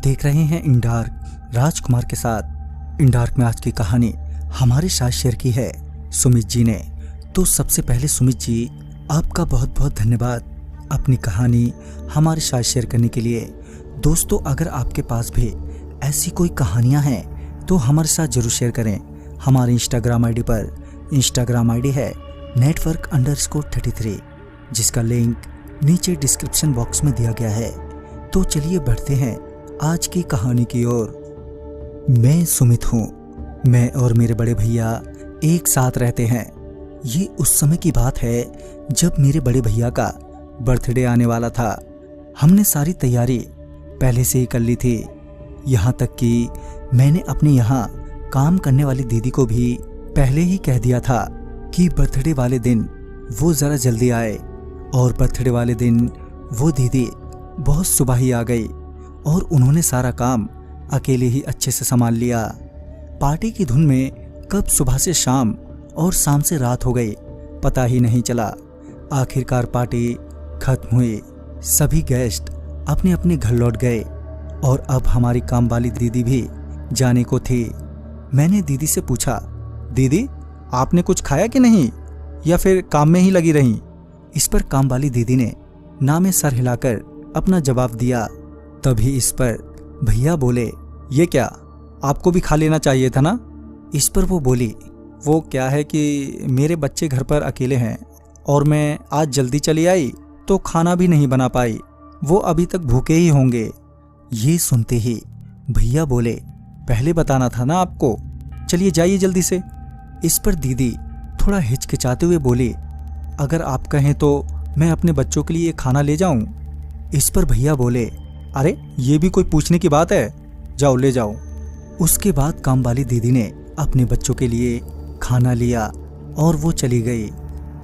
देख रहे हैं इन डार्क राजकुमार के साथ। इन डार्क में आज की कहानी हमारे साथ शेयर की है सुमित जी ने। तो सबसे पहले सुमित जी, आपका बहुत बहुत धन्यवाद अपनी कहानी हमारे साथ शेयर करने के लिए। दोस्तों, अगर आपके पास भी ऐसी कोई कहानियां हैं तो हमारे साथ जरूर शेयर करें। हमारे इंस्टाग्राम आईडी पर, इंस्टाग्राम आईडी है network_33, जिसका लिंक नीचे डिस्क्रिप्शन बॉक्स में दिया गया है। तो चलिए बढ़ते हैं आज की कहानी की ओर। मैं सुमित हूँ। मैं और मेरे बड़े भैया एक साथ रहते हैं। ये उस समय की बात है जब मेरे बड़े भैया का बर्थडे आने वाला था। हमने सारी तैयारी पहले से ही कर ली थी। यहाँ तक कि मैंने अपने यहाँ काम करने वाली दीदी को भी पहले ही कह दिया था कि बर्थडे वाले दिन वो ज़रा जल्दी आए। और बर्थडे वाले दिन वो दीदी बहुत सुबह ही आ गई और उन्होंने सारा काम अकेले ही अच्छे से संभाल लिया। पार्टी की धुन में कब सुबह से शाम और शाम से रात हो गई पता ही नहीं चला। आखिरकार पार्टी खत्म हुई। सभी गेस्ट अपने अपने घर लौट गए और अब हमारी काम वाली दीदी भी जाने को थी। मैंने दीदी से पूछा, दीदी आपने कुछ खाया कि नहीं, या फिर काम में ही लगी रहीं? इस पर काम वाली दीदी ने ना में सर हिलाकर अपना जवाब दिया। तभी इस पर भैया बोले, ये क्या, आपको भी खा लेना चाहिए था ना। इस पर वो बोली, वो क्या है कि मेरे बच्चे घर पर अकेले हैं और मैं आज जल्दी चली आई तो खाना भी नहीं बना पाई। वो अभी तक भूखे ही होंगे। ये सुनते ही भैया बोले, पहले बताना था ना आपको, चलिए जाइए जल्दी से। इस पर दीदी थोड़ा हिचकिचाते हुए बोली, अगर आप कहें तो मैं अपने बच्चों के लिए खाना ले जाऊं। इस पर भैया बोले, अरे ये भी कोई पूछने की बात है, जाओ ले जाओ। उसके बाद काम वाली दीदी ने अपने बच्चों के लिए खाना लिया और वो चली गई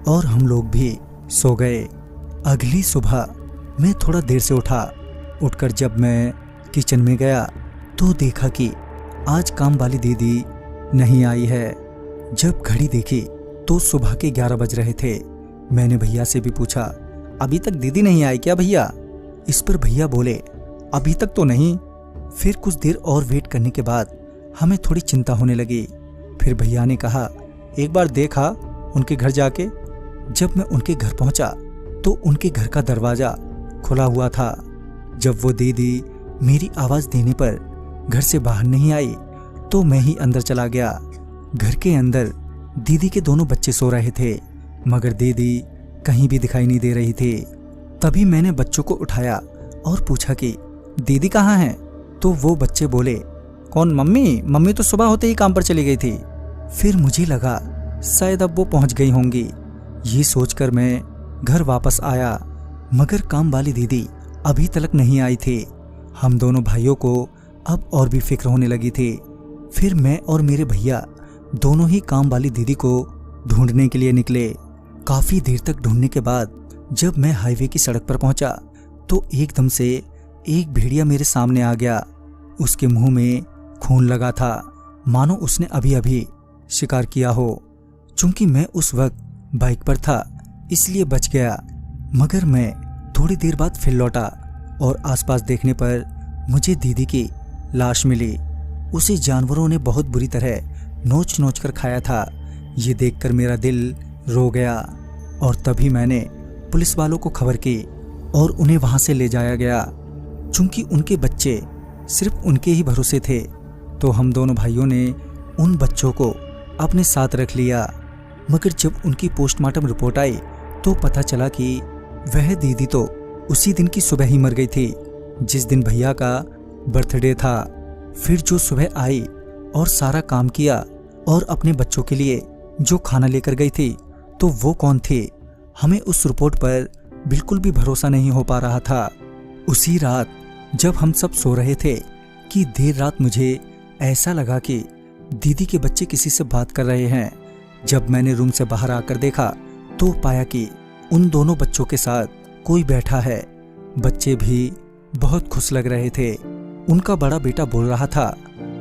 और हम लोग भी सो गए। अगली सुबह मैं थोड़ा देर से उठकर जब मैं किचन में गया तो देखा कि आज काम वाली दीदी नहीं आई है। जब घड़ी देखी तो सुबह के 11 बज रहे थे। मैंने भैया से भी पूछा, अभी तक दीदी नहीं आई क्या भैया? इस पर भैया बोले, अभी तक तो नहीं। फिर कुछ देर और वेट करने के बाद हमें थोड़ी चिंता होने लगी। फिर भैया ने कहा, एक बार देखा उनके घर जाके। जब मैं उनके घर पहुंचा तो उनके घर का दरवाजा खुला हुआ था। जब वो दीदी मेरी आवाज देने पर घर से बाहर नहीं आई तो मैं ही अंदर चला गया। घर के अंदर दीदी के दोनों बच्चे सो रहे थे, मगर दीदी कहीं भी दिखाई नहीं दे रही थी। तभी मैंने बच्चों को उठाया और पूछा कि दीदी कहाँ हैं? तो वो बच्चे बोले, कौन मम्मी? मम्मी तो सुबह होते ही काम पर चली गई थी। फिर मुझे लगा शायद अब वो पहुंच गई होंगी। ये सोचकर मैं घर वापस आया, मगर काम वाली दीदी अभी तक नहीं आई थी। हम दोनों भाइयों को अब और भी फिक्र होने लगी थी। फिर मैं और मेरे भैया दोनों ही काम वाली दीदी को ढूंढने के लिए निकले। काफी देर तक ढूंढने के बाद जब मैं हाईवे की सड़क पर पहुंचा तो एकदम से एक भेड़िया मेरे सामने आ गया। उसके मुंह में खून लगा था, मानो उसने अभी अभी शिकार किया हो। चूंकि मैं उस वक्त बाइक पर था इसलिए बच गया, मगर मैं थोड़ी देर बाद फिर लौटा और आसपास देखने पर मुझे दीदी की लाश मिली। उसे जानवरों ने बहुत बुरी तरह नोच नोच कर खाया था। ये देखकर मेरा दिल रो गया और तभी मैंने पुलिस वालों को खबर की और उन्हें वहां से ले जाया गया। चूंकि उनके बच्चे सिर्फ उनके ही भरोसे थे तो हम दोनों भाइयों ने उन बच्चों को अपने साथ रख लिया। मगर जब उनकी पोस्टमार्टम रिपोर्ट आई तो पता चला कि वह दीदी तो उसी दिन की सुबह ही मर गई थी जिस दिन भैया का बर्थडे था। फिर जो सुबह आई और सारा काम किया और अपने बच्चों के लिए जो खाना लेकर गई थी तो वो कौन थी? हमें उस रिपोर्ट पर बिल्कुल भी भरोसा नहीं हो पा रहा था। उसी रात जब हम सब सो रहे थे कि देर रात मुझे ऐसा लगा कि दीदी के बच्चे किसी से बात कर रहे हैं। जब मैंने रूम से बाहर आकर देखा तो पाया कि उन दोनों बच्चों के साथ कोई बैठा है। बच्चे भी बहुत खुश लग रहे थे। उनका बड़ा बेटा बोल रहा था,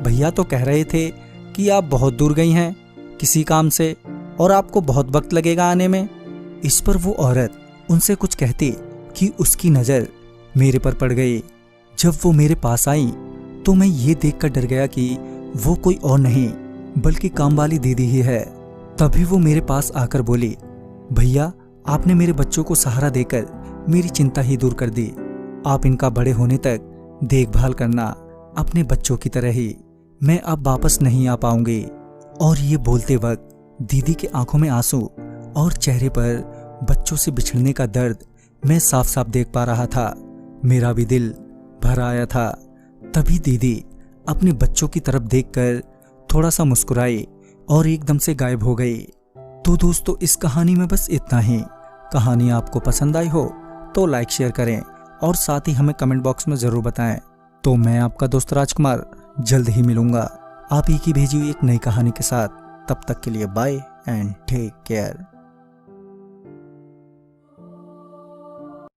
भैया तो कह रहे थे कि आप बहुत दूर गई हैं किसी काम से और आपको बहुत वक्त लगेगा आने में। इस पर वो औरत उनसे कुछ कहती कि उसकी नज़र मेरे पर पड़ गई। जब वो मेरे पास आई तो मैं ये देखकर डर गया कि वो कोई और नहीं बल्कि काम वाली दीदी ही है। तभी वो मेरे पास आकर बोली, भैया आपने मेरे बच्चों को सहारा देकर मेरी चिंता ही दूर कर दी। आप इनका बड़े होने तक देखभाल करना अपने बच्चों की तरह ही। मैं अब वापस नहीं आ पाऊंगी। और ये बोलते वक्त दीदी की आंखों में आंसू और चेहरे पर बच्चों से बिछड़ने का दर्द मैं साफ साफ देख पा रहा था। मेरा भी दिल भर आया था। तभी दीदी अपने बच्चों की तरफ देखकर थोड़ा सा मुस्कुराई और एकदम से गायब हो गई। तो दोस्तों, इस कहानी में बस इतना ही। कहानी आपको पसंद आई हो तो लाइक शेयर करें और साथ ही हमें कमेंट बॉक्स में ज़रूर बताएं। तो मैं आपका दोस्त राजकुमार जल्द ही मिलूंगा आप ही की भेजी हुई एक नई कहानी के साथ। तब तक के लिए बाय एंड टेक केयर।